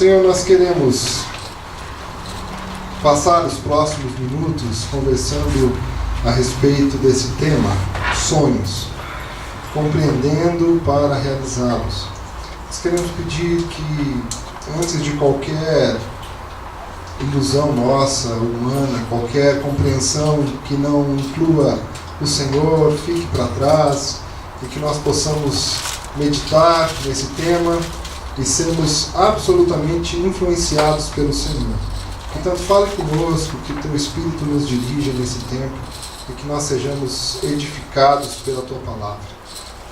Senhor, nós queremos passar os próximos minutos conversando a respeito desse tema, sonhos, compreendendo para realizá-los. Nós queremos pedir que, antes de qualquer ilusão nossa, humana, qualquer compreensão que não inclua o Senhor, fique para trás e que nós possamos meditar nesse tema e sermos absolutamente influenciados pelo Senhor. Portanto, fale conosco, que o Teu Espírito nos dirija nesse tempo e que nós sejamos edificados pela Tua Palavra.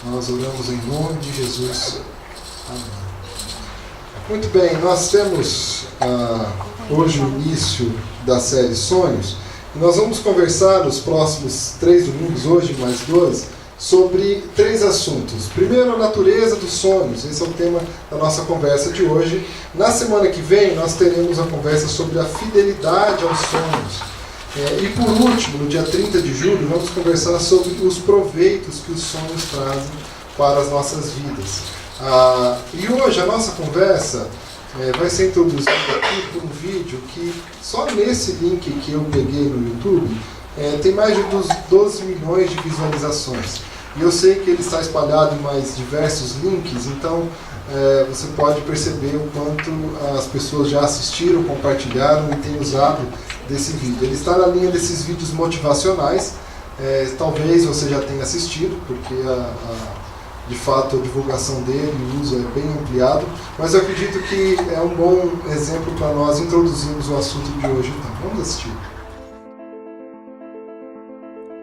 Nós oramos em nome de Jesus. Amém. Muito bem, nós temos hoje o início da série Sonhos. E nós vamos conversar nos próximos 3 domingos, hoje mais 2, sobre 3 assuntos. Primeiro, a natureza dos sonhos. Esse é o tema da nossa conversa de hoje. Na semana que vem, nós teremos a conversa sobre a fidelidade aos sonhos. E por último, no dia 30 de julho, vamos conversar sobre os proveitos que os sonhos trazem para as nossas vidas. E hoje a nossa conversa vai ser introduzida aqui por um vídeo que só nesse link que eu peguei no YouTube tem mais de 12 milhões de visualizações. E eu sei que ele está espalhado em mais diversos links, então você pode perceber o quanto as pessoas já assistiram, compartilharam e têm usado desse vídeo. Ele está na linha desses vídeos motivacionais. Talvez você já tenha assistido, porque de fato a divulgação dele, o uso é bem ampliado, mas eu acredito que é um bom exemplo para nós introduzirmos o assunto de hoje. Então, vamos assistir.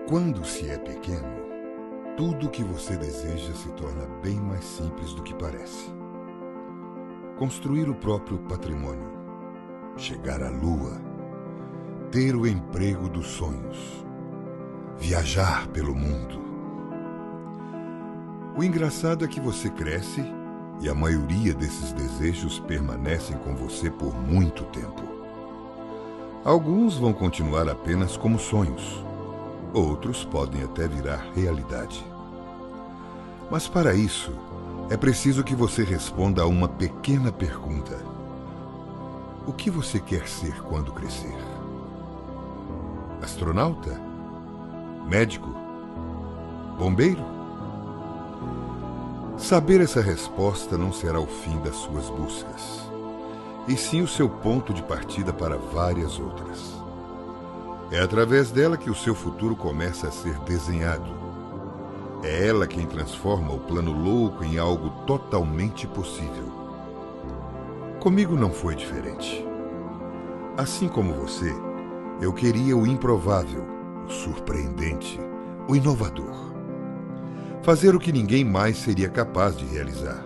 Quando se é pequeno, tudo o que você deseja se torna bem mais simples do que parece. Construir o próprio patrimônio, chegar à lua, ter o emprego dos sonhos, viajar pelo mundo. O engraçado é que você cresce e a maioria desses desejos permanecem com você por muito tempo. Alguns vão continuar apenas como sonhos. Outros podem até virar realidade. Mas para isso, é preciso que você responda a uma pequena pergunta. O que você quer ser quando crescer? Astronauta? Médico? Bombeiro? Saber essa resposta não será o fim das suas buscas, e sim o seu ponto de partida para várias outras. É através dela que o seu futuro começa a ser desenhado. É ela quem transforma o plano louco em algo totalmente possível. Comigo não foi diferente. Assim como você, eu queria o improvável, o surpreendente, o inovador. Fazer o que ninguém mais seria capaz de realizar.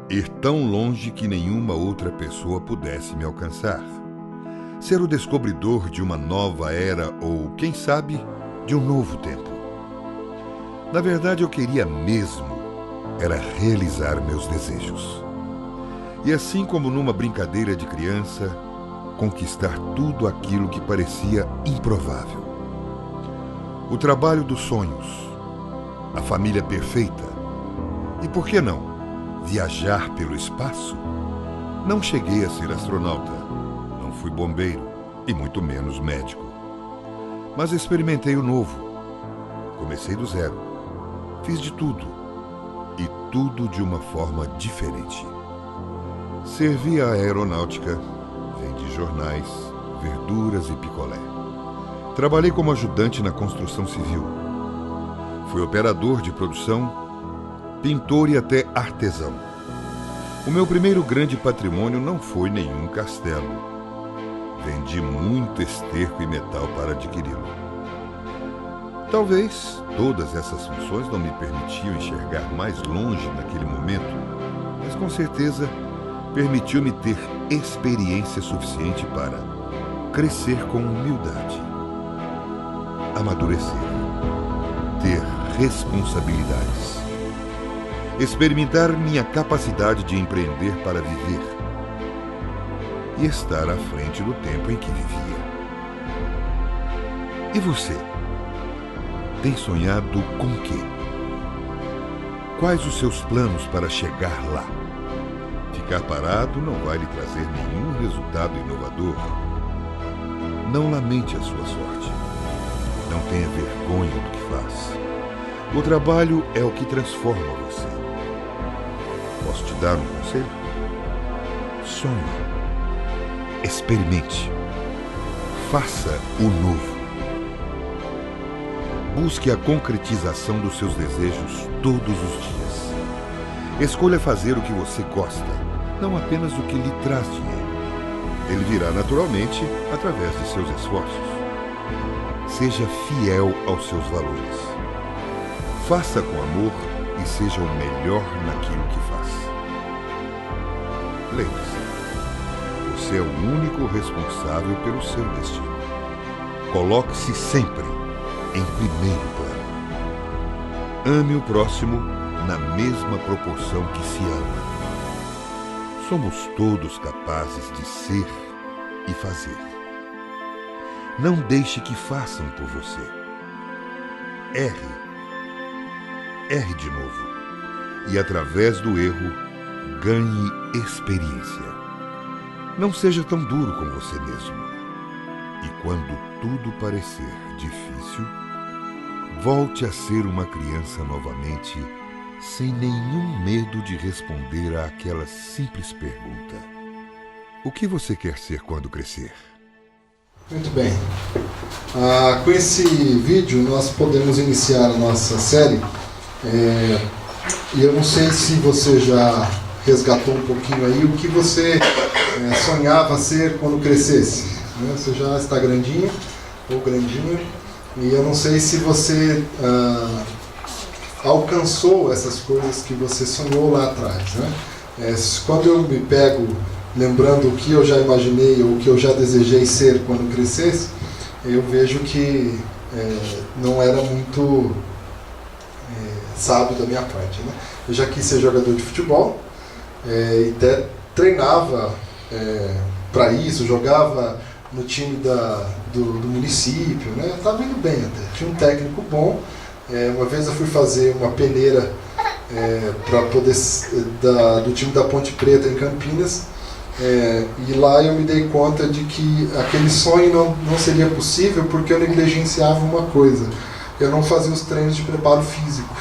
Ir tão longe que nenhuma outra pessoa pudesse me alcançar. Ser o descobridor de uma nova era ou, quem sabe, de um novo tempo. Na verdade, eu queria mesmo era realizar meus desejos. E assim como numa brincadeira de criança, conquistar tudo aquilo que parecia improvável. O trabalho dos sonhos, a família perfeita. E por que não? Viajar pelo espaço? Não cheguei a ser astronauta. Não fui bombeiro e muito menos médico. Mas experimentei o novo. Comecei do zero. Fiz de tudo. E tudo de uma forma diferente. Servi a aeronáutica, vendi jornais, verduras e picolé. Trabalhei como ajudante na construção civil. Fui operador de produção, pintor e até artesão. O meu primeiro grande patrimônio não foi nenhum castelo. Vendi muito esterco e metal para adquiri-lo. Talvez todas essas funções não me permitiam enxergar mais longe naquele momento, mas com certeza permitiu-me ter experiência suficiente para crescer com humildade, amadurecer, ter responsabilidades, experimentar minha capacidade de empreender para viver e estar à frente do tempo em que vivia. E você? Tem sonhado com o quê? Quais os seus planos para chegar lá? ficar parado não vai lhe trazer nenhum resultado inovador. Não lamente a sua sorte. Não tenha vergonha do que faz. O trabalho é o que transforma você. Posso te dar um conselho? Sonhe. Experimente. Faça o novo. Busque a concretização dos seus desejos todos os dias. Escolha fazer o que você gosta, não apenas o que lhe traz dinheiro. Ele virá naturalmente através de seus esforços. Seja fiel aos seus valores. Faça com amor e seja o melhor naquilo que faz. Lembre-se, você é o único responsável pelo seu destino. Coloque-se sempre em primeiro plano. Ame o próximo na mesma proporção que se ama. Somos todos capazes de ser e fazer. Não deixe que façam por você. Erre. Erre de novo. E através do erro, ganhe experiência. Não seja tão duro com você mesmo. E quando tudo parecer difícil, volte a ser uma criança novamente, sem nenhum medo de responder àquela simples pergunta: o que você quer ser quando crescer? Muito bem. Com esse vídeo nós podemos iniciar a nossa série. E eu não sei se você já resgatou um pouquinho aí o que você sonhava ser quando crescesse. Né? Você já está grandinho ou grandinho, e eu não sei se você alcançou essas coisas que você sonhou lá atrás. Né? Quando eu me pego lembrando o que eu já imaginei ou o que eu já desejei ser quando crescesse, eu vejo que não era muito sábio da minha parte. Né? Eu já quis ser jogador de futebol, e até treinava para isso, jogava no time do município, né? Estava indo bem até, tinha um técnico bom. Uma vez eu fui fazer uma peneira para poder do time da Ponte Preta em Campinas, e lá eu me dei conta de que aquele sonho não seria possível porque eu negligenciava uma coisa: eu não fazia os treinos de preparo físico.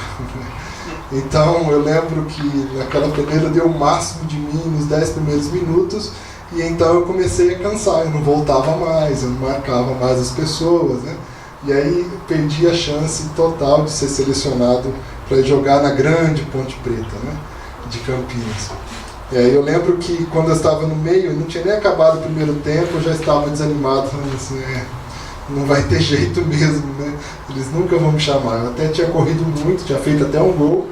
Então eu lembro que naquela peneira deu o máximo de mim nos 10 primeiros minutos, e então eu comecei a cansar, eu não voltava mais, eu não marcava mais as pessoas, né? E aí perdi a chance total de ser selecionado para jogar na grande Ponte Preta, né? De Campinas. Eu lembro que quando eu estava no meio, não tinha nem acabado o primeiro tempo, eu já estava desanimado, falando assim, não vai ter jeito mesmo, né? Eles nunca vão me chamar. Eu até tinha corrido muito, tinha feito até um gol,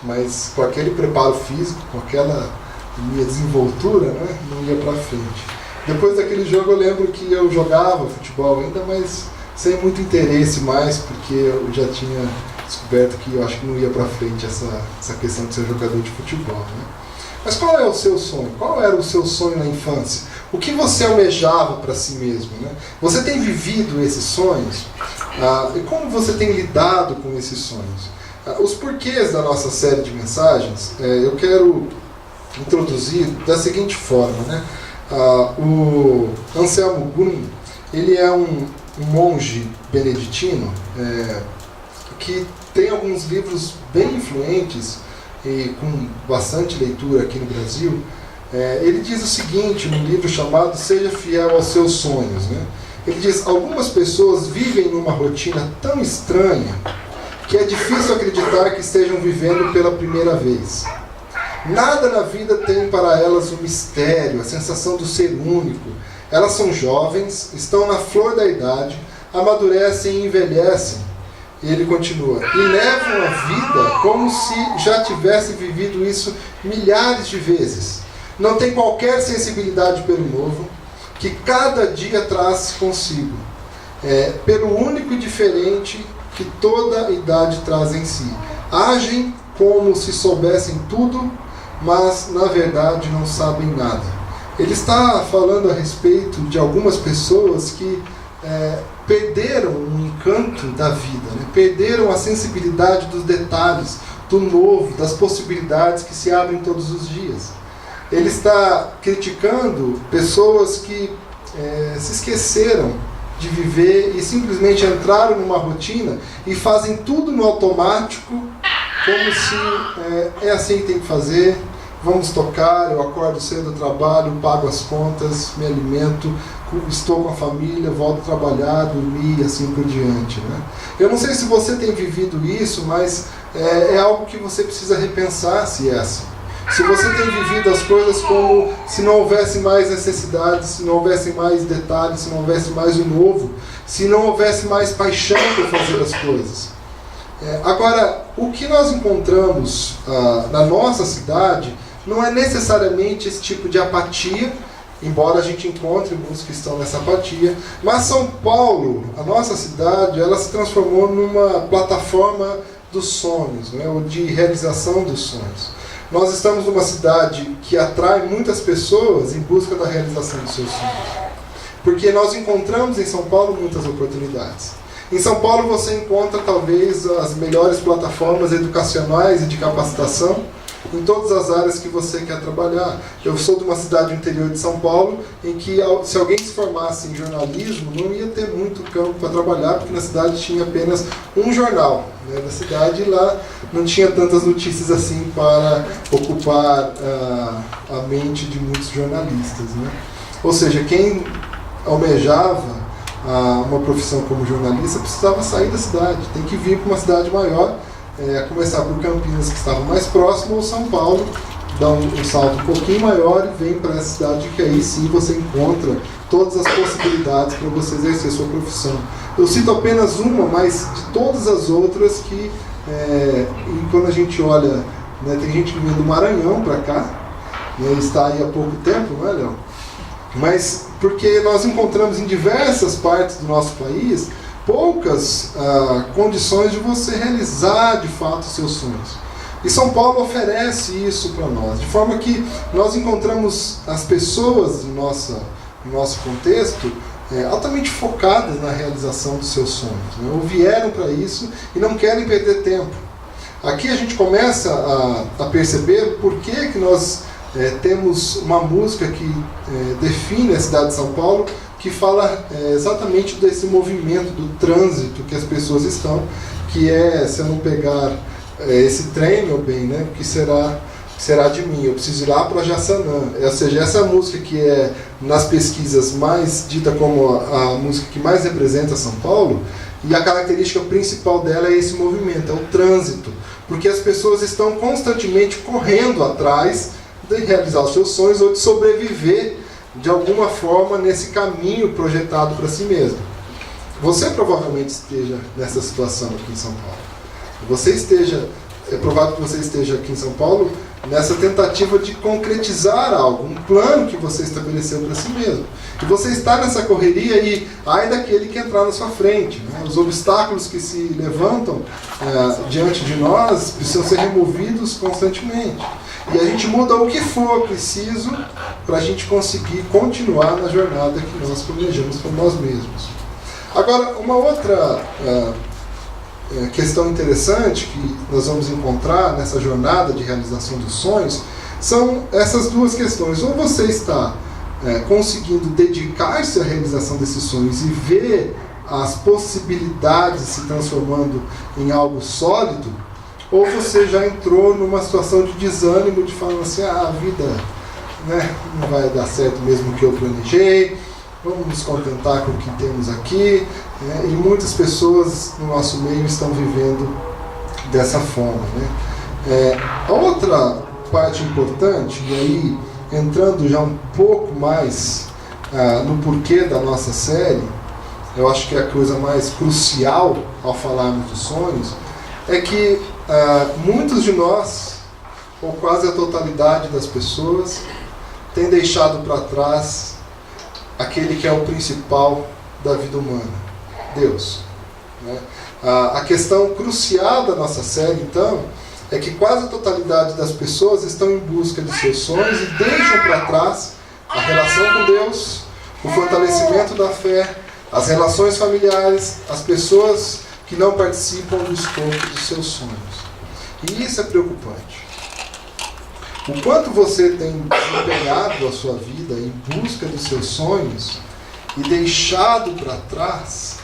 mas com aquele preparo físico, com aquela minha desenvoltura, né, não ia para frente. Depois daquele jogo eu lembro que eu jogava futebol ainda, mas sem muito interesse mais, porque eu já tinha descoberto que eu acho que não ia para frente essa questão de ser jogador de futebol. Né? Mas qual é o seu sonho? Qual era o seu sonho na infância? O que você almejava para si mesmo? Né? Você tem vivido esses sonhos? E como você tem lidado com esses sonhos? Os porquês da nossa série de mensagens, eu quero introduzir da seguinte forma. Né? O Anselmo Grun, ele é um monge beneditino que tem alguns livros bem influentes e com bastante leitura aqui no Brasil. Ele diz o seguinte num livro chamado Seja Fiel aos Seus Sonhos. Né? Ele diz: algumas pessoas vivem numa rotina tão estranha que é difícil acreditar que estejam vivendo pela primeira vez. Nada na vida tem para elas o mistério, a sensação do ser único. Elas são jovens, estão na flor da idade, amadurecem e envelhecem. E ele continua: e levam a vida como se já tivessem vivido isso milhares de vezes. Não tem qualquer sensibilidade pelo novo, que cada dia traz consigo, pelo único e diferente que toda idade traz em si. Agem como se soubessem tudo, mas na verdade não sabem nada. Ele está falando a respeito de algumas pessoas que perderam o encanto da vida, né? Perderam a sensibilidade dos detalhes, do novo, das possibilidades que se abrem todos os dias. ele está criticando pessoas que se esqueceram de viver e simplesmente entraram numa rotina e fazem tudo no automático, como se é assim que tem que fazer. Vamos tocar, eu acordo cedo, trabalho, pago as contas, me alimento, estou com a família, volto a trabalhar, dormir e assim por diante, né? Eu não sei se você tem vivido isso, mas é algo que você precisa repensar se é assim. Se você tem vivido as coisas como se não houvesse mais necessidade, se não houvesse mais detalhes, se não houvesse mais o novo, se não houvesse mais paixão por fazer as coisas. Agora, o que nós encontramos na nossa cidade não é necessariamente esse tipo de apatia, embora a gente encontre muitos que estão nessa apatia, mas São Paulo, a nossa cidade, ela se transformou numa plataforma dos sonhos, né, ou de realização dos sonhos. Nós estamos numa cidade que atrai muitas pessoas em busca da realização dos seus sonhos. Porque nós encontramos em São Paulo muitas oportunidades. Em São Paulo você encontra talvez as melhores plataformas educacionais e de capacitação em todas as áreas que você quer trabalhar. Eu sou de uma cidade do interior de São Paulo em que se alguém se formasse em jornalismo não ia ter muito campo para trabalhar, porque na cidade tinha apenas um jornal, né, da cidade, e lá não tinha tantas notícias assim para ocupar a mente de muitos jornalistas, né? Ou seja, quem almejava uma profissão como jornalista precisava sair da cidade, tem que vir para uma cidade maior, a começar por Campinas, que estava mais próximo, ou São Paulo, dá um salto um pouquinho maior e vem para essa cidade, que aí sim você encontra todas as possibilidades para você exercer sua profissão. Eu cito apenas uma, mas de todas as outras que, e quando a gente olha, né, tem gente que vem do Maranhão para cá, né, está aí há pouco tempo, não é, Léo? Mas porque nós encontramos em diversas partes do nosso país poucas condições de você realizar de fato os seus sonhos. E São Paulo oferece isso para nós, de forma que nós encontramos as pessoas no nosso contexto altamente focadas na realização dos seus sonhos, né? Ou vieram para isso e não querem perder tempo. Aqui a gente começa a perceber por que nós temos uma música que define a cidade de São Paulo, que fala exatamente desse movimento, do trânsito que as pessoas estão, que se eu não pegar esse trem, meu bem, né, o que será de mim? Eu preciso ir lá para Jaçanã. Ou seja, essa música que é, nas pesquisas, mais dita como a música que mais representa São Paulo, e a característica principal dela é esse movimento, é o trânsito, porque as pessoas estão constantemente correndo atrás de realizar os seus sonhos ou de sobreviver de alguma forma nesse caminho projetado para si mesmo. Você provavelmente esteja nessa situação aqui em São Paulo. É provável que você esteja aqui em São Paulo nessa tentativa de concretizar algo, um plano que você estabeleceu para si mesmo. E você está nessa correria e ai daquele que entrar na sua frente, né? Os obstáculos que se levantam diante de nós precisam ser removidos constantemente. E a gente muda o que for preciso para a gente conseguir continuar na jornada que nós planejamos para nós mesmos. Agora, uma outra questão interessante que nós vamos encontrar nessa jornada de realização dos sonhos são essas duas questões. Ou você está conseguindo dedicar-se à realização desses sonhos e ver as possibilidades se transformando em algo sólido, ou você já entrou numa situação de desânimo, de falar assim, a vida, né, não vai dar certo mesmo que eu planejei, vamos nos contentar com o que temos aqui, né? E muitas pessoas no nosso meio estão vivendo dessa forma, né? A outra parte importante, e aí entrando já um pouco mais no porquê da nossa série, eu acho que é a coisa mais crucial ao falarmos dos sonhos, é que muitos de nós, ou quase a totalidade das pessoas, tem deixado para trás aquele que é o principal da vida humana, Deus, né? A questão crucial da nossa série, então, é que quase a totalidade das pessoas estão em busca de seus sonhos e deixam para trás a relação com Deus, o fortalecimento da fé, as relações familiares, as pessoas que não participam do escopo dos seus sonhos. E isso é preocupante. O quanto você tem desempenhado a sua vida em busca dos seus sonhos e deixado para trás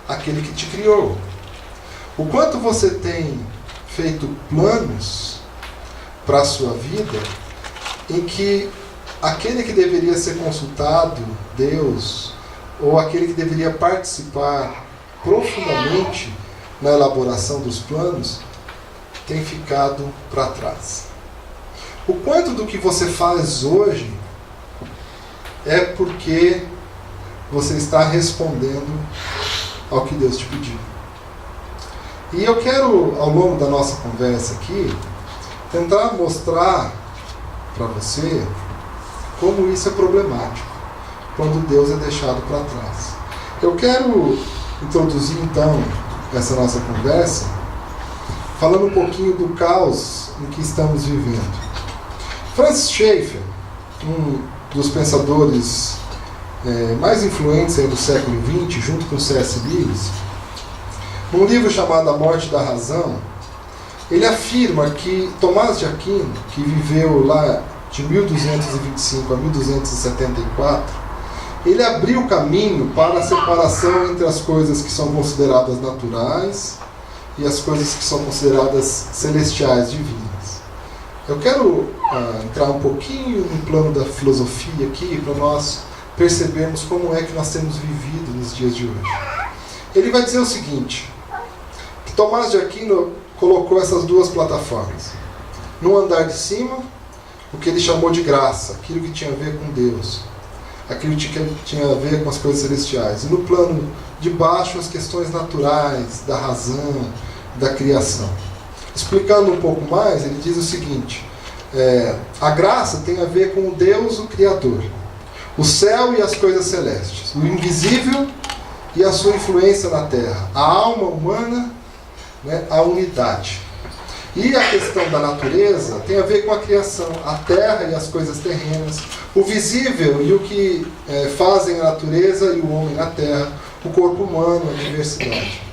aquele que te criou. O quanto você tem feito planos para a sua vida em que aquele que deveria ser consultado, Deus, ou aquele que deveria participar profundamente na elaboração dos planos, tem ficado para trás. O quanto do que você faz hoje é porque você está respondendo ao que Deus te pediu. E eu quero, ao longo da nossa conversa aqui, tentar mostrar para você como isso é problemático, quando Deus é deixado para trás. Eu quero introduzir então essa nossa conversa falando um pouquinho do caos em que estamos vivendo. Francis Schaeffer, um dos pensadores mais influentes do século XX, junto com C.S. Lewis, num livro chamado A Morte da Razão, ele afirma que Tomás de Aquino, que viveu lá de 1225 a 1274, ele abriu o caminho para a separação entre as coisas que são consideradas naturais e as coisas que são consideradas celestiais, divinas. Eu quero entrar um pouquinho no plano da filosofia aqui, para nós percebermos como é que nós temos vivido nos dias de hoje. Ele vai dizer o seguinte, que Tomás de Aquino colocou essas duas plataformas. No andar de cima, o que ele chamou de graça, aquilo que tinha a ver com Deus, aquilo que tinha a ver com as coisas celestiais. E no plano de baixo, as questões naturais, da razão, da criação. Explicando um pouco mais, ele diz o seguinte, a graça tem a ver com o Deus, o Criador, o céu e as coisas celestes, o invisível e a sua influência na terra, a alma humana, a unidade. E a questão da natureza tem a ver com a criação, a terra e as coisas terrenas, o visível e o que fazem a natureza e o homem na terra, o corpo humano, a diversidade.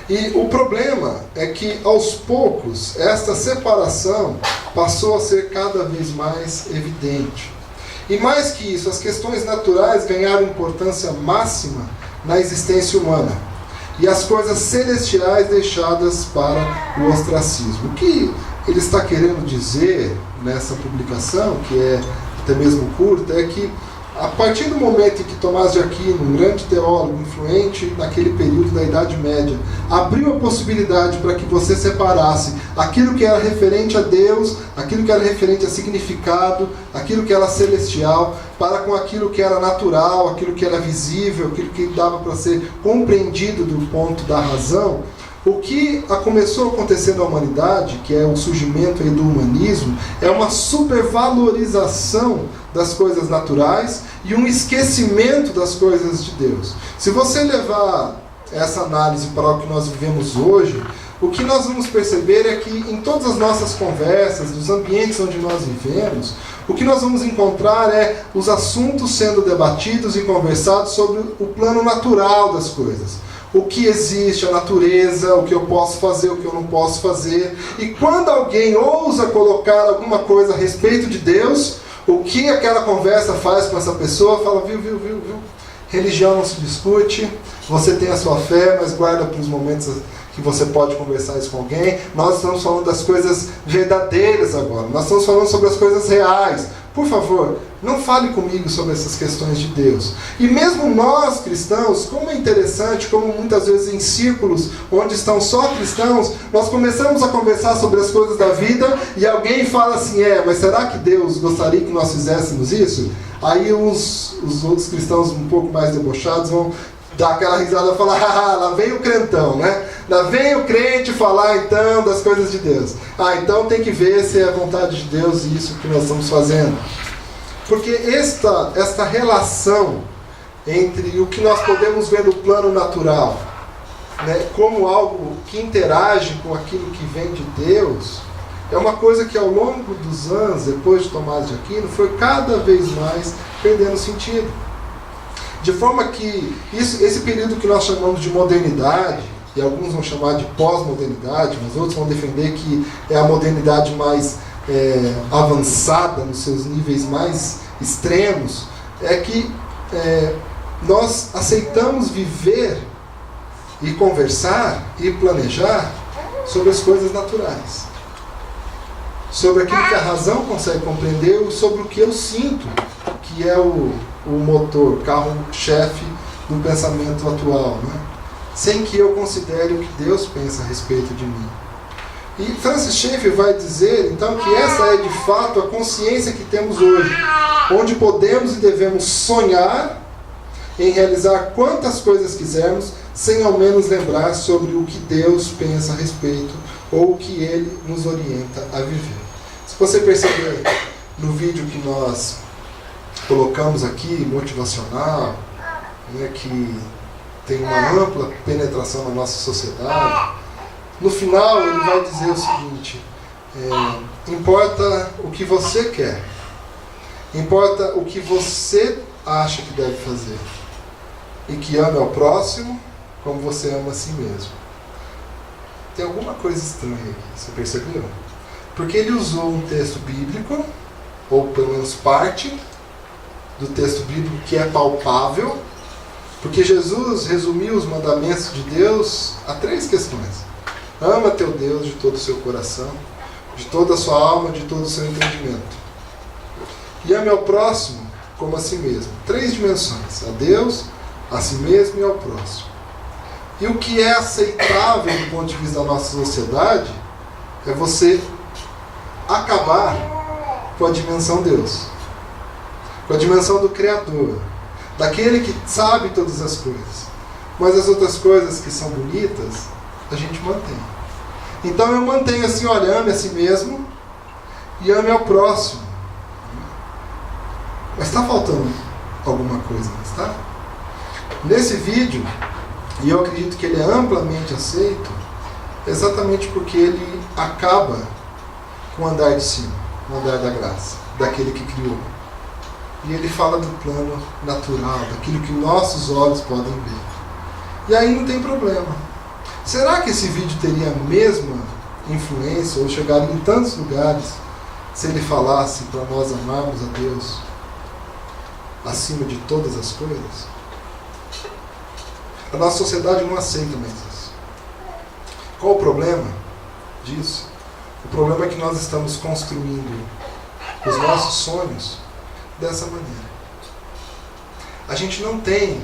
E o problema é que, aos poucos, esta separação passou a ser cada vez mais evidente. E mais que isso, as questões naturais ganharam importância máxima na existência humana. E as coisas celestiais deixadas para o ostracismo. O que ele está querendo dizer nessa publicação, que é até mesmo curta, é que a partir do momento em que Tomás de Aquino, um grande teólogo influente naquele período da Idade Média, abriu a possibilidade para que você separasse aquilo que era referente a Deus, aquilo que era referente a significado, aquilo que era celestial, para com aquilo que era natural, aquilo que era visível, aquilo que dava para ser compreendido do ponto da razão, o que começou a acontecer na humanidade, que é o surgimento aí do humanismo, é uma supervalorização das coisas naturais e um esquecimento das coisas de Deus. Se você levar essa análise para o que nós vivemos hoje, o que nós vamos perceber é que em todas as nossas conversas, nos ambientes onde nós vivemos, o que nós vamos encontrar é os assuntos sendo debatidos e conversados sobre o plano natural das coisas. O que existe, a natureza, o que eu posso fazer, o que eu não posso fazer. E quando alguém ousa colocar alguma coisa a respeito de Deus, o que aquela conversa faz com essa pessoa? Fala, viu. Religião não se discute, você tem a sua fé, mas guarda para os momentos que você pode conversar isso com alguém. Nós estamos falando das coisas verdadeiras agora, nós estamos falando sobre as coisas reais. Por favor, não fale comigo sobre essas questões de Deus. E mesmo nós cristãos, como é interessante, como muitas vezes em círculos onde estão só cristãos, nós começamos a conversar sobre as coisas da vida e alguém fala assim, mas será que Deus gostaria que nós fizéssemos isso? Aí os outros cristãos um pouco mais debochados vão dar aquela risada e falar, lá vem o crentão, né? Lá vem o crente falar então das coisas de Deus. Então tem que ver se é a vontade de Deus isso que nós estamos fazendo. Porque esta relação entre o que nós podemos ver no plano natural, como algo que interage com aquilo que vem de Deus, é uma coisa que ao longo dos anos, depois de Tomás de Aquino, foi cada vez mais perdendo sentido. De forma que esse período que nós chamamos de modernidade, e alguns vão chamar de pós-modernidade, mas outros vão defender que é a modernidade mais avançada, nos seus níveis mais extremos, é que nós aceitamos viver e conversar e planejar sobre as coisas naturais, sobre aquilo que a razão consegue compreender, sobre o que eu sinto, que é o motor, carro-chefe do pensamento atual, né? Sem que eu considere o que Deus pensa a respeito de mim. E Francis Schaeffer vai dizer, então, que essa é de fato a consciência que temos hoje, onde podemos e devemos sonhar em realizar quantas coisas quisermos, sem ao menos lembrar sobre o que Deus pensa a respeito, ou o que Ele nos orienta a viver. Se você perceber no vídeo que nós colocamos aqui, motivacional, né, que tem uma ampla penetração na nossa sociedade, no final ele vai dizer o seguinte: importa o que você quer, importa o que você acha que deve fazer, e que ame ao próximo como você ama a si mesmo. Tem alguma coisa estranha aqui, você percebeu? Porque ele usou um texto bíblico, ou pelo menos parte do texto bíblico que é palpável, porque Jesus resumiu os mandamentos de Deus a 3 questões. Ama teu Deus de todo o seu coração, de toda a sua alma, de todo o seu entendimento. E ame ao próximo como a si mesmo. 3 dimensões: a Deus, a si mesmo e ao próximo. E o que é aceitável do ponto de vista da nossa sociedade é você acabar com a dimensão Deus, com a dimensão do Criador, daquele que sabe todas as coisas. Mas as outras coisas que são bonitas, a gente mantém. Então eu mantenho assim: olha, ame a si mesmo e ame ao próximo. Mas está faltando alguma coisa, não está? Nesse vídeo, e eu acredito que ele é amplamente aceito, exatamente porque ele acaba com o andar de cima, o andar da graça, daquele que criou. E ele fala do plano natural, daquilo que nossos olhos podem ver. E aí não tem problema. Será que esse vídeo teria a mesma influência, ou chegaria em tantos lugares, se ele falasse para nós amarmos a Deus acima de todas as coisas? A nossa sociedade não aceita mais isso. Qual o problema disso? O problema é que nós estamos construindo os nossos sonhos dessa maneira. A gente não tem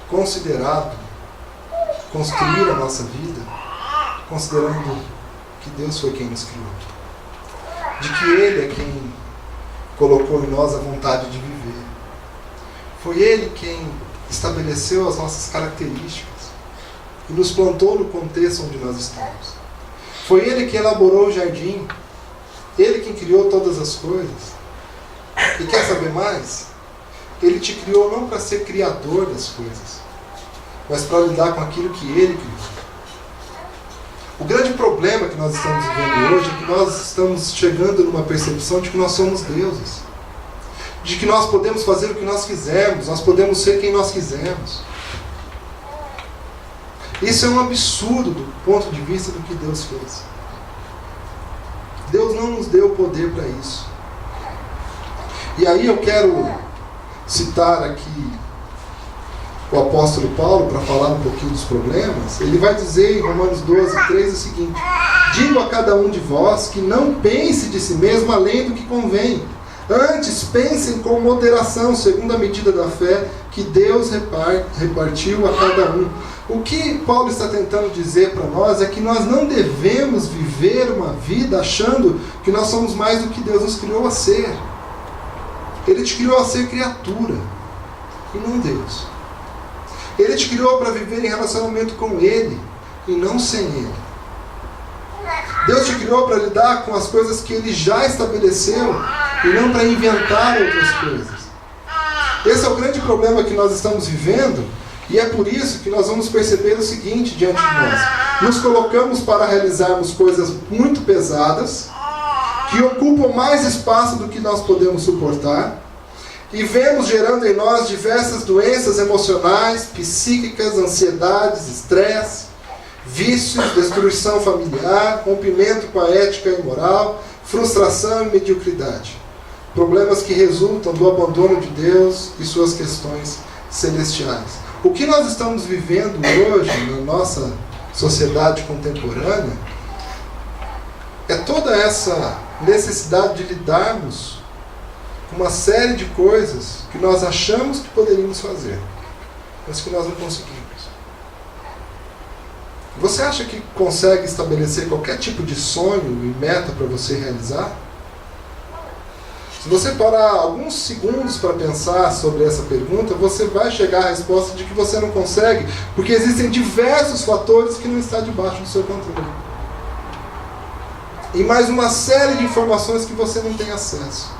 considerado construir a nossa vida considerando que Deus foi quem nos criou, de que Ele é quem colocou em nós a vontade de viver. Foi Ele quem estabeleceu as nossas características e nos plantou no contexto onde nós estamos. Foi Ele que elaborou o jardim, Ele quem criou todas as coisas. E quer saber mais? Ele te criou não para ser criador das coisas, mas para lidar com aquilo que Ele criou. O grande problema que nós estamos vivendo hoje é que nós estamos chegando numa percepção de que nós somos deuses, de que nós podemos fazer o que nós quisermos, nós podemos ser quem nós quisermos. Isso é um absurdo do ponto de vista do que Deus fez. Deus não nos deu poder para isso. E aí eu quero citar aqui o apóstolo Paulo para falar um pouquinho dos problemas. Ele vai dizer em Romanos 12:3 o seguinte: digo a cada um de vós que não pense de si mesmo além do que convém. Antes pensem com moderação, segundo a medida da fé que Deus repartiu a cada um. O que Paulo está tentando dizer para nós é que nós não devemos viver uma vida achando que nós somos mais do que Deus nos criou a ser. Ele te criou a ser criatura e não Deus. Ele te criou para viver em relacionamento com Ele e não sem Ele. Deus te criou para lidar com as coisas que Ele já estabeleceu e não para inventar outras coisas. Esse é o grande problema que nós estamos vivendo, e é por isso que nós vamos perceber o seguinte diante de nós: nos colocamos para realizarmos coisas muito pesadas, que ocupam mais espaço do que nós podemos suportar, e vemos gerando em nós diversas doenças emocionais, psíquicas, ansiedades, estresse, vícios, destruição familiar, rompimento com a ética e moral, frustração e mediocridade. Problemas que resultam do abandono de Deus e suas questões celestiais. O que nós estamos vivendo hoje na nossa sociedade contemporânea é toda essa necessidade de lidarmos com uma série de coisas que nós achamos que poderíamos fazer, mas que nós não conseguimos. Você acha que consegue estabelecer qualquer tipo de sonho e meta para você realizar? Se você parar alguns segundos para pensar sobre essa pergunta, você vai chegar à resposta de que você não consegue, porque existem diversos fatores que não estão debaixo do seu controle. E mais uma série de informações que você não tem acesso.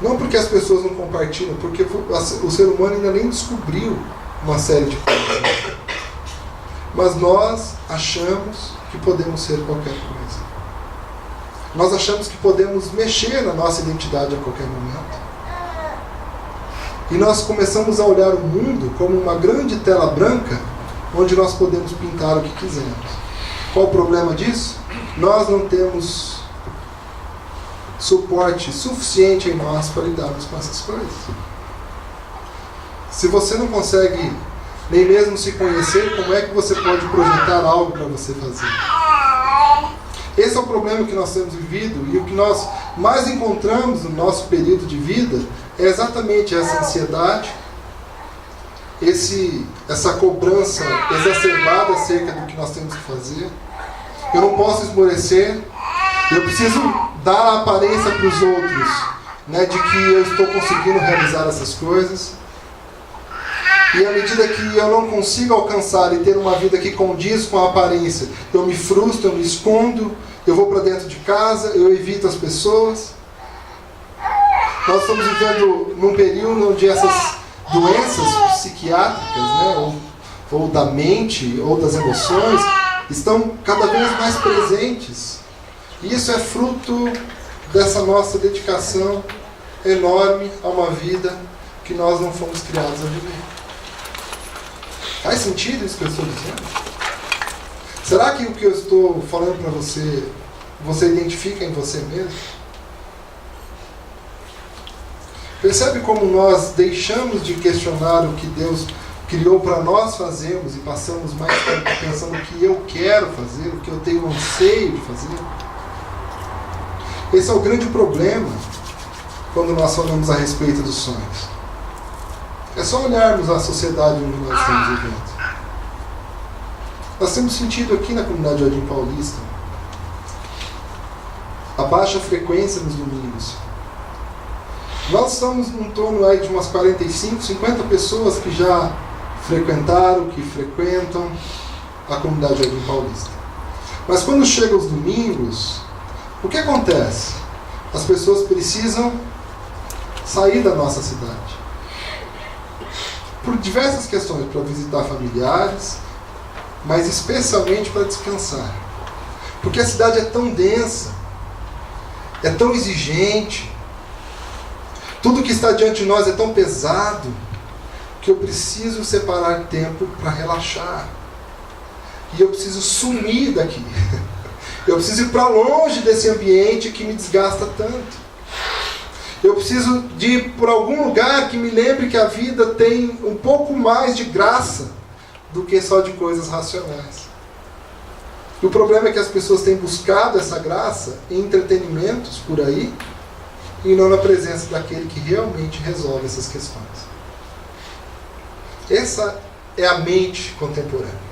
Não porque as pessoas não compartilham, porque o ser humano ainda nem descobriu uma série de coisas. Mas nós achamos que podemos ser qualquer coisa. Nós achamos que podemos mexer na nossa identidade a qualquer momento. E nós começamos a olhar o mundo como uma grande tela branca, onde nós podemos pintar o que quisermos. Qual o problema disso? Nós não temos suporte suficiente em nós para lidarmos com essas coisas. Se você não consegue nem mesmo se conhecer, como é que você pode projetar algo para você fazer? Esse é o problema que nós temos vivido, e o que nós mais encontramos no nosso período de vida é exatamente essa ansiedade, essa cobrança exacerbada acerca do que nós temos que fazer. Eu não posso esmorecer, eu preciso dar a aparência para os outros, né, de que eu estou conseguindo realizar essas coisas. E à medida que eu não consigo alcançar e ter uma vida que condiz com a aparência, eu me frustro, eu me escondo, eu vou para dentro de casa, eu evito as pessoas. Nós estamos vivendo num período onde essas doenças psiquiátricas, né, ou da mente, ou das emoções, estão cada vez mais presentes. E isso é fruto dessa nossa dedicação enorme a uma vida que nós não fomos criados a viver. Faz sentido isso que eu estou dizendo? Será que o que eu estou falando para você, você identifica em você mesmo? Percebe como nós deixamos de questionar o que Deus criou para nós fazermos e passamos mais tempo pensando o que eu quero fazer, o que eu tenho anseio de fazer? Esse é o grande problema quando nós falamos a respeito dos sonhos. É só olharmos a sociedade onde nós estamos vivendo. Nós temos sentido aqui na comunidade Jardim Paulista a baixa frequência nos domingos. Nós estamos em torno aí de umas 45, 50 pessoas que já frequentaram, que frequentam a comunidade Jardim Paulista. Mas quando chegam os domingos, o que acontece? As pessoas precisam sair da nossa cidade. Por diversas questões, para visitar familiares, mas especialmente para descansar. Porque a cidade é tão densa, é tão exigente, tudo que está diante de nós é tão pesado, que eu preciso separar tempo para relaxar. E eu preciso sumir daqui. Eu preciso ir para longe desse ambiente que me desgasta tanto. Eu preciso de ir por algum lugar que me lembre que a vida tem um pouco mais de graça do que só de coisas racionais. E o problema é que as pessoas têm buscado essa graça em entretenimentos por aí e não na presença daquele que realmente resolve essas questões. Essa é a mente contemporânea,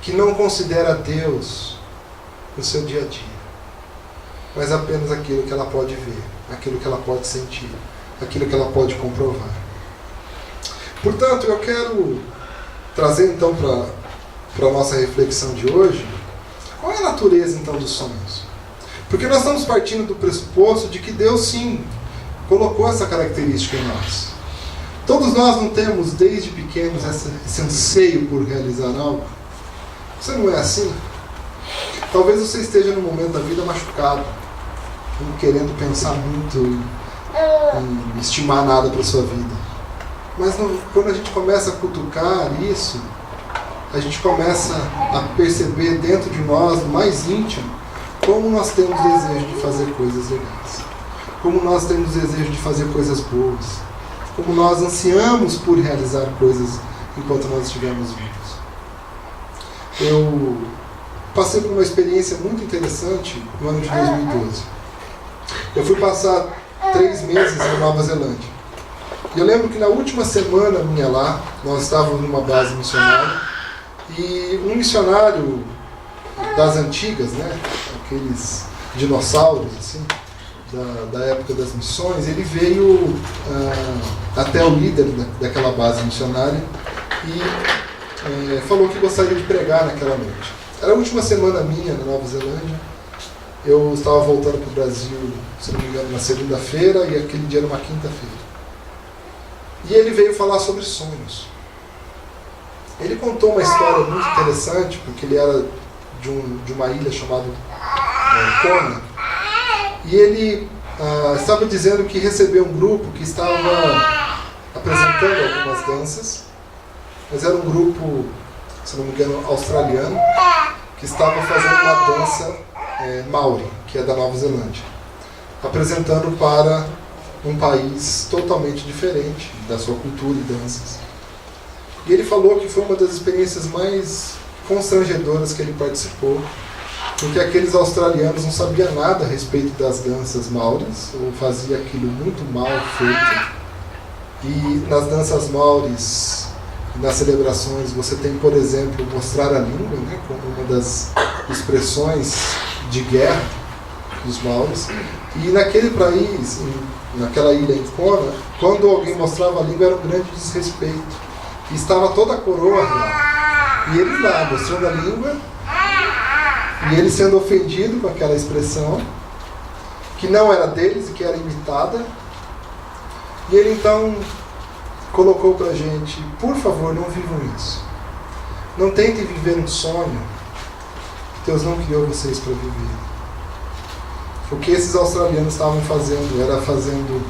que não considera Deus no seu dia a dia, mas apenas aquilo que ela pode ver, aquilo que ela pode sentir, aquilo que ela pode comprovar. Portanto, eu quero trazer então para a nossa reflexão de hoje, qual é a natureza então dos sonhos? Porque nós estamos partindo do pressuposto de que Deus sim colocou essa característica em nós. Todos nós não temos desde pequenos esse anseio por realizar algo. Você não é assim? Talvez você esteja num momento da vida machucado, não querendo pensar muito em estimar nada para a sua vida. Mas quando a gente começa a cutucar isso, a gente começa a perceber dentro de nós, no mais íntimo, como nós temos desejo de fazer coisas legais, como nós temos desejo de fazer coisas boas, como nós ansiamos por realizar coisas enquanto nós estivermos vivos. Eu passei por uma experiência muito interessante no ano de 2012. Eu fui passar 3 meses na Nova Zelândia. E eu lembro que na última semana minha lá, nós estávamos numa base missionária, e um missionário das antigas, né, aqueles dinossauros assim, da época das missões, ele veio até o líder daquela base missionária e falou que gostaria de pregar naquela noite. Era a última semana minha na Nova Zelândia. Eu estava voltando para o Brasil, se não me engano, na segunda-feira, e aquele dia era uma quinta-feira. E ele veio falar sobre sonhos. Ele contou uma história muito interessante, porque ele era de uma ilha chamada Kona. E ele estava dizendo que recebeu um grupo que estava apresentando algumas danças, mas era um grupo, se não me engano, australiano, que estava fazendo uma dança Maori, que é da Nova Zelândia, apresentando para um país totalmente diferente da sua cultura e danças. E ele falou que foi uma das experiências mais constrangedoras que ele participou, porque aqueles australianos não sabiam nada a respeito das danças maoris, ou fazia aquilo muito mal feito. E nas danças maoris, nas celebrações, você tem, por exemplo, mostrar a língua, né, como uma das expressões de guerra dos maoris. E naquele país, naquela ilha em Kona, quando alguém mostrava a língua era um grande desrespeito. E estava toda a coroa lá. E ele lá, mostrando a língua, e ele sendo ofendido com aquela expressão, que não era deles e que era imitada. E ele então colocou pra gente: por favor, não vivam isso. Não tentem viver um sonho que Deus não criou vocês para viver. O que esses australianos estavam fazendo era fazendo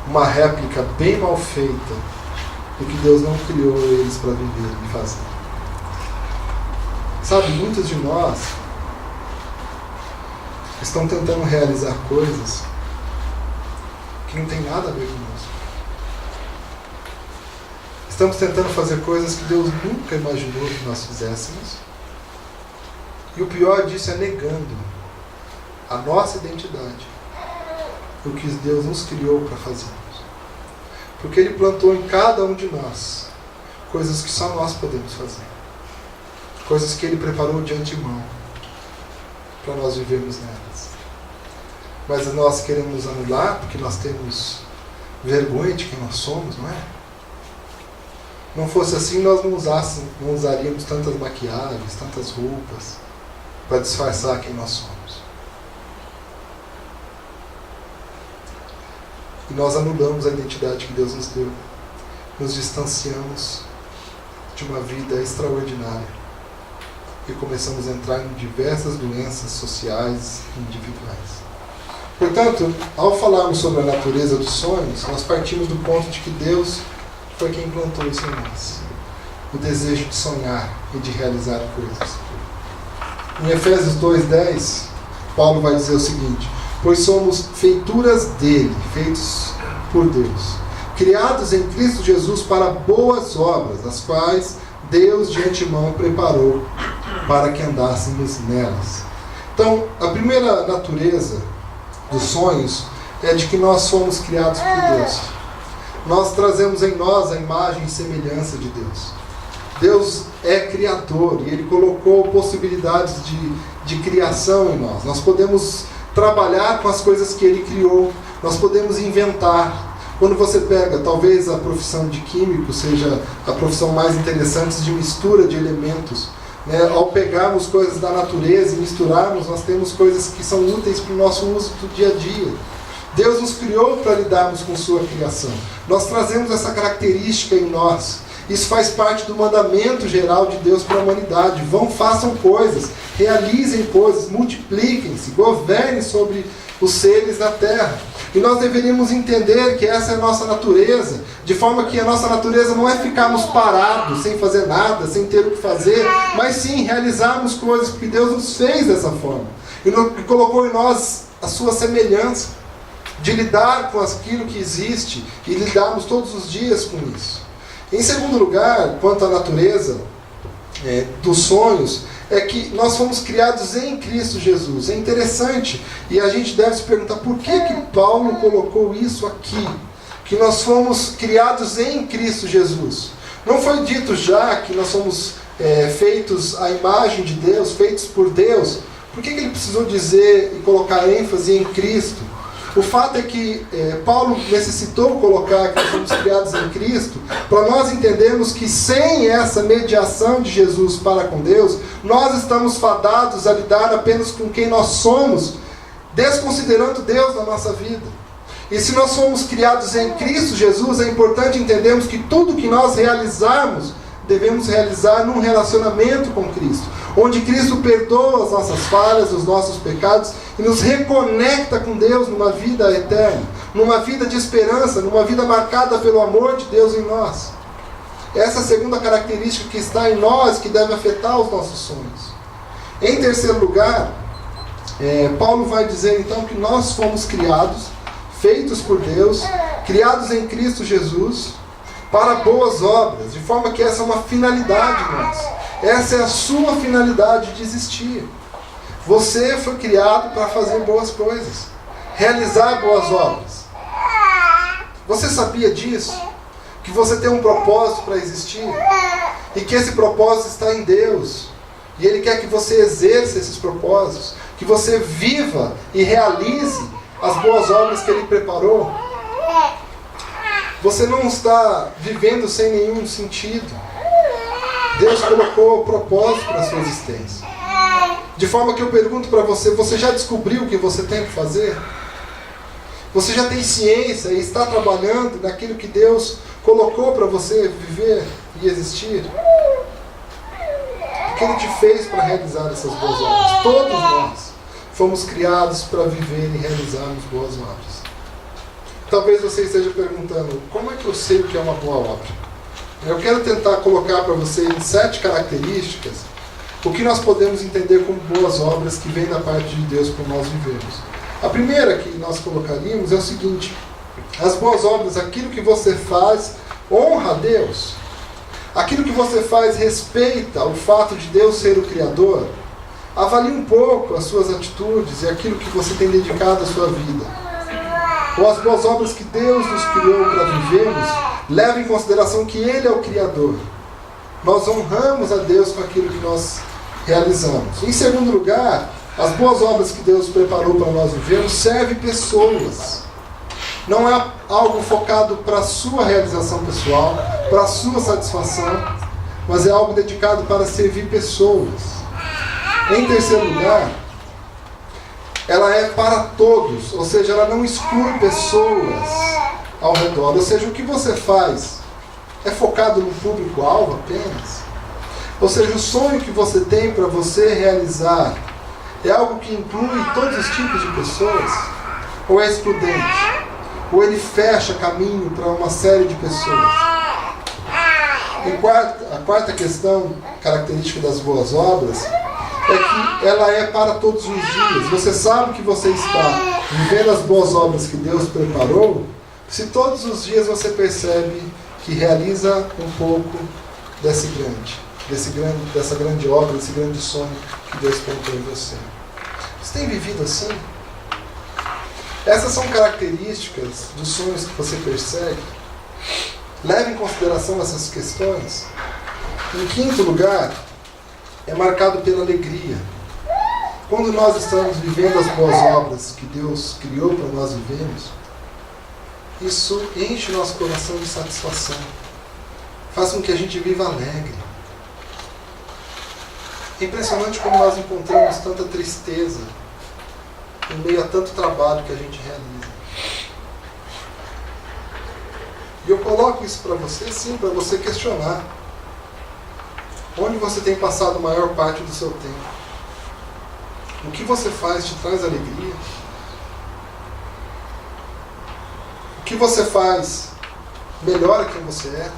uma réplica bem mal feita do que Deus não criou eles para viver e fazer. Sabe, muitos de nós estão tentando realizar coisas que não tem nada a ver conosco. Estamos tentando fazer coisas que Deus nunca imaginou que nós fizéssemos. E o pior disso é negando a nossa identidade, o que Deus nos criou para fazermos. Porque Ele plantou em cada um de nós coisas que só nós podemos fazer. Coisas que Ele preparou de antemão para nós vivermos nelas. Mas nós queremos anular porque nós temos vergonha de quem nós somos, não é? Não fosse assim, nós não usaríamos tantas maquiagens, tantas roupas para disfarçar quem nós somos. E nós anulamos a identidade que Deus nos deu. Nos distanciamos de uma vida extraordinária. E começamos a entrar em diversas doenças sociais e individuais. Portanto, ao falarmos sobre a natureza dos sonhos, nós partimos do ponto de que Deus foi quem plantou isso em nós. O desejo de sonhar e de realizar coisas. Em Efésios 2:10, Paulo vai dizer o seguinte: pois somos feituras dele, feitos por Deus, criados em Cristo Jesus para boas obras, as quais Deus de antemão preparou para que andássemos nelas. Então, a primeira natureza dos sonhos é de que nós somos criados por Deus. Nós trazemos em nós a imagem e semelhança de Deus. Deus é criador e Ele colocou possibilidades de criação em nós. Nós podemos trabalhar com as coisas que Ele criou. Nós podemos inventar. Quando você pega, talvez a profissão de químico seja a profissão mais interessante de mistura de elementos. Né? Ao pegarmos coisas da natureza e misturarmos, nós temos coisas que são úteis para o nosso uso do dia a dia. Deus nos criou para lidarmos com sua criação. Nós trazemos essa característica em nós. Isso faz parte do mandamento geral de Deus para a humanidade. Vão, façam coisas, realizem coisas, multipliquem-se, governem sobre os seres da terra. E nós deveríamos entender que essa é a nossa natureza, de forma que a nossa natureza não é ficarmos parados, sem fazer nada, sem ter o que fazer, mas sim realizarmos coisas, porque Deus nos fez dessa forma. e colocou em nós a sua semelhança, de lidar com aquilo que existe e lidarmos todos os dias com isso. Em segundo lugar, quanto à natureza dos sonhos, é que nós fomos criados em Cristo Jesus. É interessante, e a gente deve se perguntar por que Paulo colocou isso aqui, que nós fomos criados em Cristo Jesus. Não foi dito já que nós somos feitos à imagem de Deus, feitos por Deus? Por que ele precisou dizer e colocar ênfase em Cristo? O fato é que Paulo necessitou colocar que nós somos criados em Cristo para nós entendermos que sem essa mediação de Jesus para com Deus, nós estamos fadados a lidar apenas com quem nós somos, desconsiderando Deus na nossa vida. E se nós somos criados em Cristo Jesus, é importante entendermos que tudo que nós realizarmos, devemos realizar num relacionamento com Cristo, onde Cristo perdoa as nossas falhas, os nossos pecados e nos reconecta com Deus numa vida eterna, numa vida de esperança, numa vida marcada pelo amor de Deus em nós. Essa é a segunda característica que está em nós, que deve afetar os nossos sonhos. Em terceiro lugar, Paulo vai dizer então que nós fomos criados, feitos por Deus, criados em Cristo Jesus, para boas obras, de forma que essa é uma finalidade nossa. Essa é a sua finalidade de existir. Você foi criado para fazer boas coisas, realizar boas obras. Você sabia disso? Que você tem um propósito para existir? E que esse propósito está em Deus. E Ele quer que você exerça esses propósitos, que você viva e realize as boas obras que Ele preparou. Você não está vivendo sem nenhum sentido. Deus colocou propósito para a sua existência. De forma que eu pergunto para você, você já descobriu o que você tem que fazer? Você já tem ciência e está trabalhando naquilo que Deus colocou para você viver e existir? O que Ele te fez para realizar essas boas obras? Todos nós fomos criados para viver e realizarmos boas obras. Talvez você esteja perguntando, como é que eu sei o que é uma boa obra? Eu quero tentar colocar para você em 7 características o que nós podemos entender como boas obras que vêm da parte de Deus para nós vivermos. A primeira que nós colocaríamos é o seguinte: as boas obras, aquilo que você faz, honra a Deus. Aquilo que você faz respeita o fato de Deus ser o Criador. Avalie um pouco as suas atitudes e aquilo que você tem dedicado à sua vida. Ou as boas obras que Deus nos criou para vivermos, leva em consideração que Ele é o Criador. Nós honramos a Deus com aquilo que nós realizamos. Em segundo lugar, as boas obras que Deus preparou para nós vivermos servem pessoas. Não é algo focado para a sua realização pessoal, para a sua satisfação, mas é algo dedicado para servir pessoas. Em terceiro lugar, ela é para todos, ou seja, ela não exclui pessoas ao redor. Ou seja, o que você faz é focado no público-alvo apenas? Ou seja, o sonho que você tem para você realizar é algo que inclui todos os tipos de pessoas? Ou é excludente? Ou ele fecha caminho para uma série de pessoas? A quarta questão, característica das boas obras, é que ela é para todos os dias. Você sabe que você está vivendo as boas obras que Deus preparou, se todos os dias você percebe que realiza um pouco dessa grande obra, desse grande sonho que Deus plantou em você. Você tem vivido assim? Essas são características dos sonhos que você persegue. Leve em consideração essas questões. Em quinto lugar, é marcado pela alegria. Quando nós estamos vivendo as boas obras que Deus criou para nós vivermos, isso enche o nosso coração de satisfação. Faz com que a gente viva alegre. É impressionante como nós encontramos tanta tristeza em meio a tanto trabalho que a gente realiza. E eu coloco isso para você, sim, para você questionar. Onde você tem passado a maior parte do seu tempo? O que você faz te traz alegria? O que você faz melhora quem você é?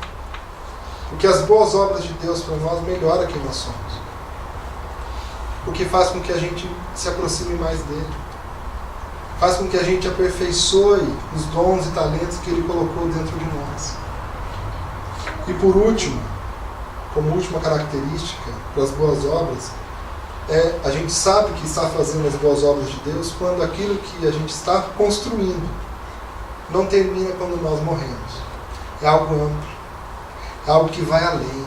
Porque as boas obras de Deus para nós melhoram quem nós somos. porque faz com que a gente se aproxime mais dele. Faz com que a gente aperfeiçoe os dons e talentos que ele colocou dentro de nós. E por último, como última característica para as boas obras, a gente sabe que está fazendo as boas obras de Deus quando aquilo que a gente está construindo não termina quando nós morremos. É algo amplo, é algo que vai além.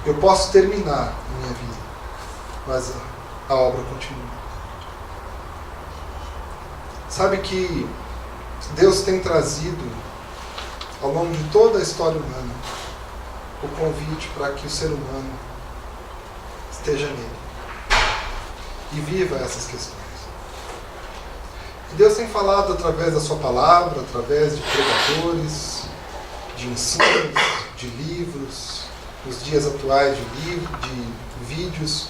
Eu posso terminar a minha vida, mas a obra continua. Sabe que Deus tem trazido, ao longo de toda a história humana, o convite para que o ser humano esteja nele e viva essas questões. E Deus tem falado através da sua palavra, através de pregadores, de ensinos, de livros, nos dias atuais de vídeos,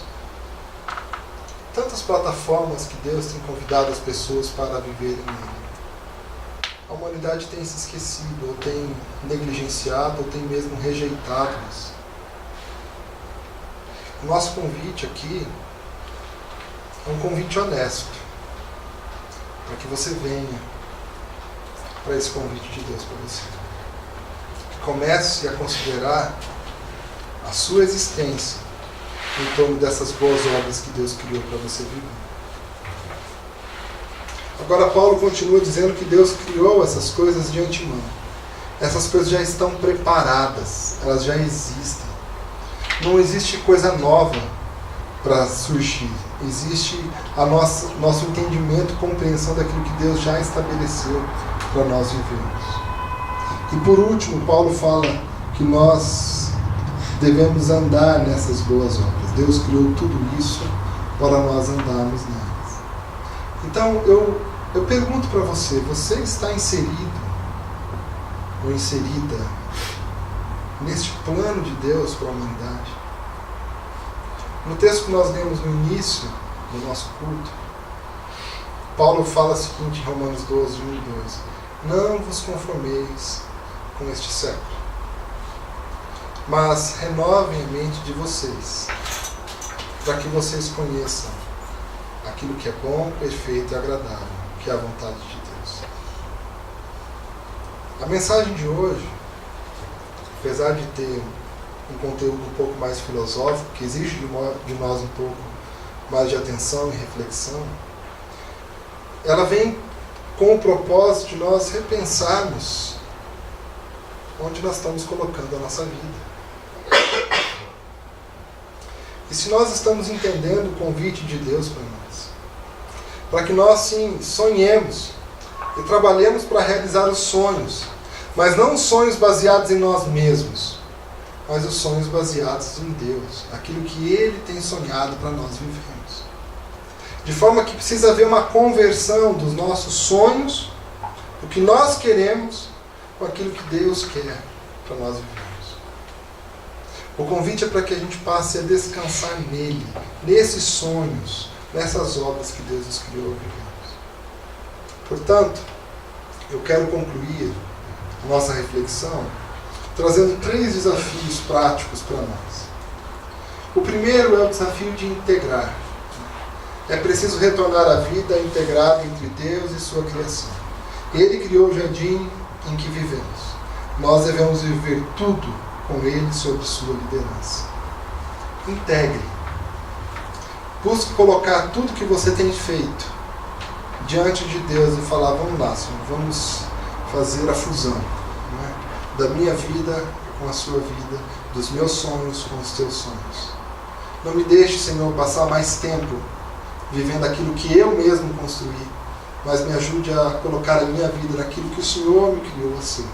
tantas plataformas que Deus tem convidado as pessoas para viverem nele. A humanidade tem se esquecido, ou tem negligenciado, ou tem mesmo rejeitado isso. O nosso convite aqui é um convite honesto, para que você venha para esse convite de Deus para você. Comece a considerar a sua existência em torno dessas boas obras que Deus criou para você viver. Agora Paulo continua dizendo que Deus criou essas coisas de antemão. Essas coisas já estão preparadas, elas já existem. Não existe coisa nova para surgir. Existe nosso entendimento, compreensão daquilo que Deus já estabeleceu para nós vivermos. E por último, Paulo fala que nós devemos andar nessas boas obras. Deus criou tudo isso para nós andarmos nelas. Então, eu pergunto para você, você está inserido ou inserida neste plano de Deus para a humanidade? No texto que nós lemos no início do nosso culto, Paulo fala o seguinte em Romanos 12, 1 e 2: não vos conformeis com este século, mas renovem a mente de vocês, para que vocês conheçam aquilo que é bom, perfeito e agradável, que é a vontade de Deus. A mensagem de hoje, apesar de ter um conteúdo um pouco mais filosófico, que exige de nós um pouco mais de atenção e reflexão, ela vem com o propósito de nós repensarmos onde nós estamos colocando a nossa vida. E se nós estamos entendendo o convite de Deus para nós, para que nós sim sonhemos e trabalhemos para realizar os sonhos, mas não os sonhos baseados em nós mesmos, mas os sonhos baseados em Deus, aquilo que Ele tem sonhado para nós vivermos. De forma que precisa haver uma conversão dos nossos sonhos, do que nós queremos, com aquilo que Deus quer para nós vivermos. O convite é para que a gente passe a descansar nele, nesses sonhos, nessas obras que Deus nos criou vivermos. Portanto, eu quero concluir a nossa reflexão trazendo 3 desafios práticos para nós. O primeiro é o desafio de integrar. É preciso retornar à vida integrada entre Deus e sua criação. Ele criou o jardim em que vivemos. Nós devemos viver tudo com Ele sob sua liderança. Integre. Busque colocar tudo que você tem feito diante de Deus e falar: vamos lá, Senhor, vamos fazer a fusão, né, da minha vida com a sua vida, dos meus sonhos com os teus sonhos. Não me deixe, Senhor, passar mais tempo vivendo aquilo que eu mesmo construí, mas me ajude a colocar a minha vida naquilo que o Senhor me criou a ser.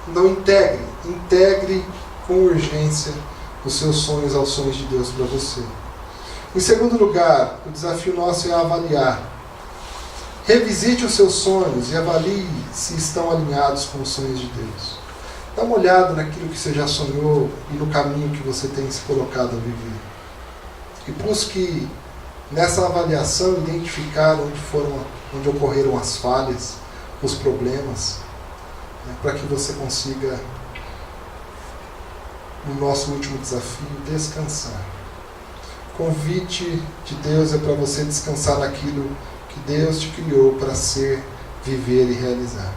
Então integre com urgência os seus sonhos aos sonhos de Deus para você. Em segundo lugar, o desafio nosso é avaliar. Revisite os seus sonhos e avalie se estão alinhados com os sonhos de Deus. Dá uma olhada naquilo que você já sonhou e no caminho que você tem se colocado a viver. E busque, nessa avaliação, identificar onde ocorreram as falhas, os problemas, né, para que você consiga, no nosso último desafio, descansar. convite de Deus é para você descansar naquilo que Deus te criou para ser, viver e realizar,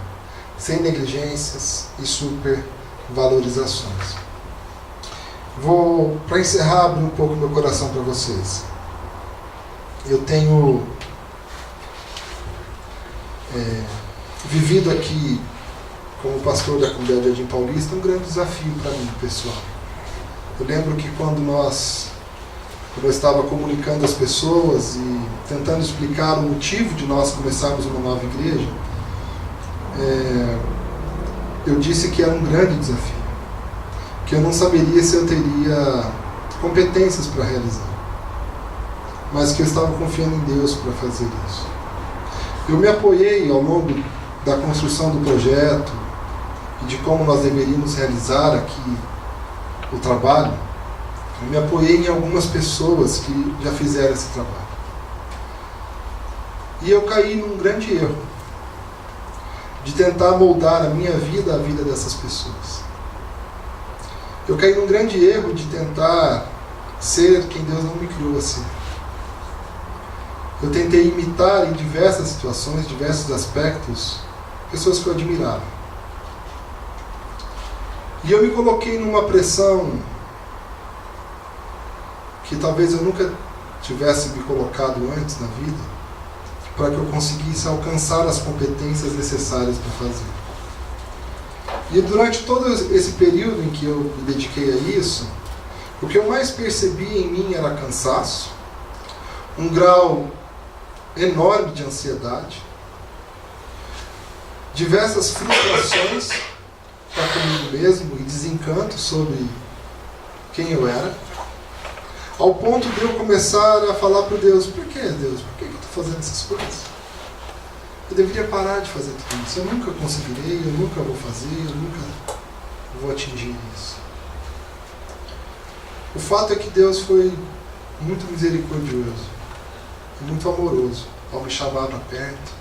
sem negligências e supervalorizações. Vou, para encerrar, abrir um pouco meu coração para vocês. Eu tenho vivido aqui, como pastor da comunidade de Jardim Paulista, um grande desafio para mim, pessoal. Eu lembro que quando eu estava comunicando às pessoas e tentando explicar o motivo de nós começarmos uma nova igreja, eu disse que era um grande desafio, que eu não saberia se eu teria competências para realizar, mas que eu estava confiando em Deus para fazer isso. Eu me apoiei ao longo da construção do projeto e de como nós deveríamos realizar aqui o trabalho. Eu me apoiei em algumas pessoas que já fizeram esse trabalho. E eu caí num grande erro de tentar moldar a minha vida, a vida dessas pessoas. Eu caí num grande erro de tentar ser quem Deus não me criou a ser. Eu tentei imitar em diversas situações, diversos aspectos, pessoas que eu admirava. E eu me coloquei numa pressão que talvez eu nunca tivesse me colocado antes na vida, para que eu conseguisse alcançar as competências necessárias para fazer. E durante todo esse período em que eu me dediquei a isso, o que eu mais percebi em mim era cansaço, um grau enorme de ansiedade, diversas frustrações para comigo mesmo e desencanto sobre quem eu era, ao ponto de eu começar a falar para Deus: por que, Deus? Por que eu estou fazendo essas coisas? Eu deveria parar de fazer tudo isso. Eu nunca conseguirei, eu nunca vou fazer, eu nunca vou atingir isso. O fato é que Deus foi muito misericordioso e muito amoroso ao me chamar para perto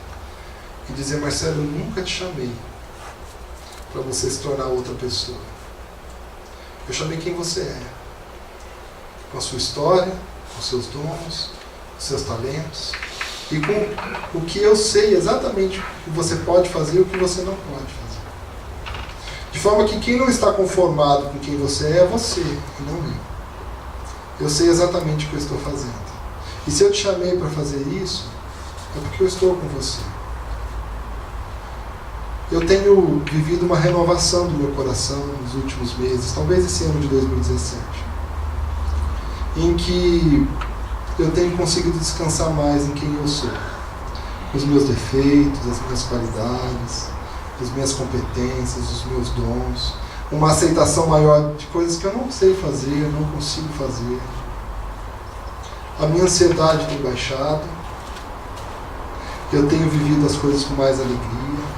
e dizer: Marcelo, eu nunca te chamei para você se tornar outra pessoa. Eu chamei quem você é, com a sua história, com os seus dons, os seus talentos, e com o que eu sei exatamente o que você pode fazer e o que você não pode fazer. De forma que quem não está conformado com quem você é você, e não eu. Eu sei exatamente o que eu estou fazendo. E se eu te chamei para fazer isso, é porque eu estou com você. Eu tenho vivido uma renovação do meu coração nos últimos meses, talvez esse ano de 2017, em que eu tenho conseguido descansar mais em quem eu sou, os meus defeitos, as minhas qualidades, as minhas competências, os meus dons, uma aceitação maior de coisas que eu não sei fazer, eu não consigo fazer. A minha ansiedade tem baixado, eu tenho vivido as coisas com mais alegria,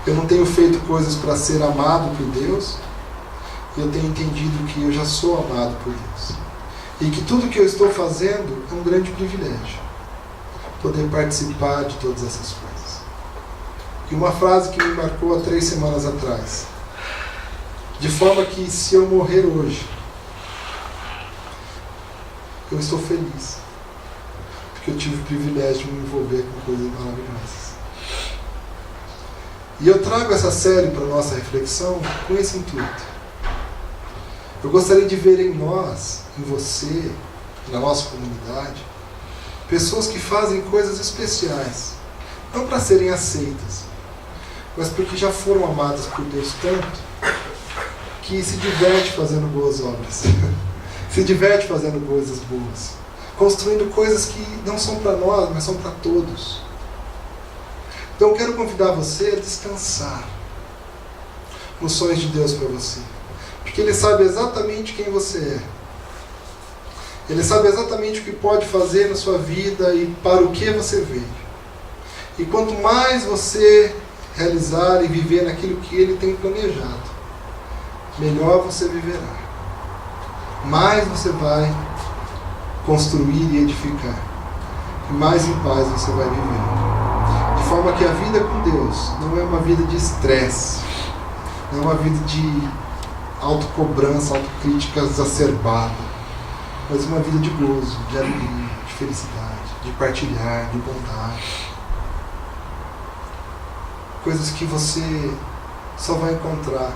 eu não tenho feito coisas para ser amado por Deus, eu tenho entendido que eu já sou amado por Deus. E que tudo que eu estou fazendo é um grande privilégio. Poder participar de todas essas coisas. E uma frase que me marcou há 3 semanas atrás. De forma que se eu morrer hoje, eu estou feliz. Porque eu tive o privilégio de me envolver com coisas maravilhosas. E eu trago essa série para a nossa reflexão com esse intuito. Eu gostaria de ver em nós, em você, na nossa comunidade, pessoas que fazem coisas especiais, não para serem aceitas, mas porque já foram amadas por Deus tanto, que se diverte fazendo boas obras, se diverte fazendo coisas boas, construindo coisas que não são para nós, mas são para todos. Então eu quero convidar você a descansar nos sonhos de Deus para você. Porque Ele sabe exatamente quem você é. Ele sabe exatamente o que pode fazer na sua vida e para o que você veio. E quanto mais você realizar e viver naquilo que Ele tem planejado, melhor você viverá. Mais você vai construir e edificar. E mais em paz você vai viver. De forma que a vida com Deus não é uma vida de estresse, não é uma vida de autocobrança, autocrítica exacerbada, mas uma vida de gozo, de alegria, de felicidade, de partilhar, de bondade. Coisas que você só vai encontrar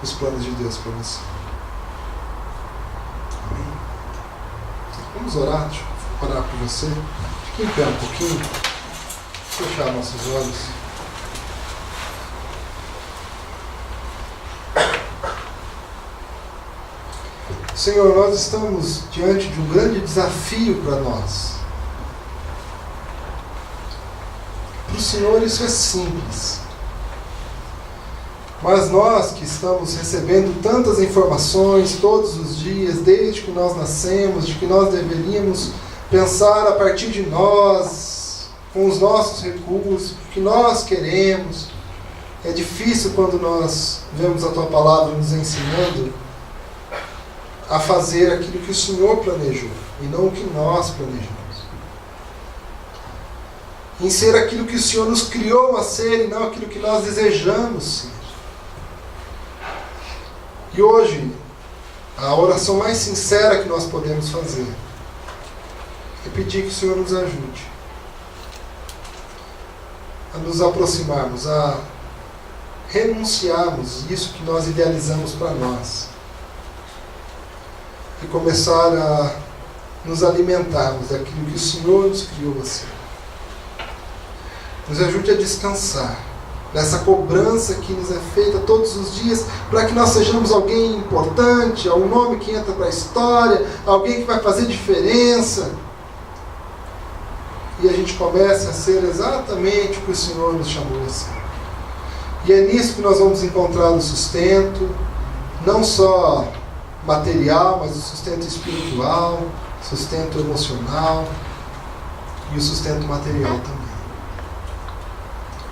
nos planos de Deus para você. Amém? Vamos orar, deixa eu orar por você. Fique em pé um pouquinho. Fechar nossos olhos. Senhor, nós estamos diante de um grande desafio para nós. Para o Senhor isso é simples. Mas nós que estamos recebendo tantas informações todos os dias, desde que nós nascemos, de que nós deveríamos pensar a partir de nós, com os nossos recursos, o que nós queremos. É difícil quando nós vemos a Tua Palavra nos ensinando a fazer aquilo que o Senhor planejou e não o que nós planejamos. Em ser aquilo que o Senhor nos criou a ser e não aquilo que nós desejamos ser. E hoje, a oração mais sincera que nós podemos fazer é pedir que o Senhor nos ajude a nos aproximarmos, a renunciarmos isso que nós idealizamos para nós e começar a nos alimentarmos daquilo que o Senhor nos criou a ser. Nos ajude a descansar dessa cobrança que nos é feita todos os dias para que nós sejamos alguém importante, um nome que entra para a história, alguém que vai fazer diferença. E a gente começa a ser exatamente o que o Senhor nos chamou a ser. E é nisso que nós vamos encontrar o sustento, não só material, mas o sustento espiritual, sustento emocional e o sustento material também.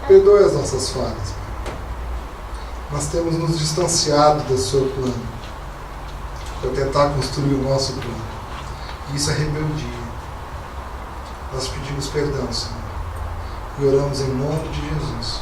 Perdoe as nossas falhas. Nós temos nos distanciado do seu plano para tentar construir o nosso plano. E isso é rebeldia. Nós pedimos perdão, Senhor. E oramos em nome de Jesus.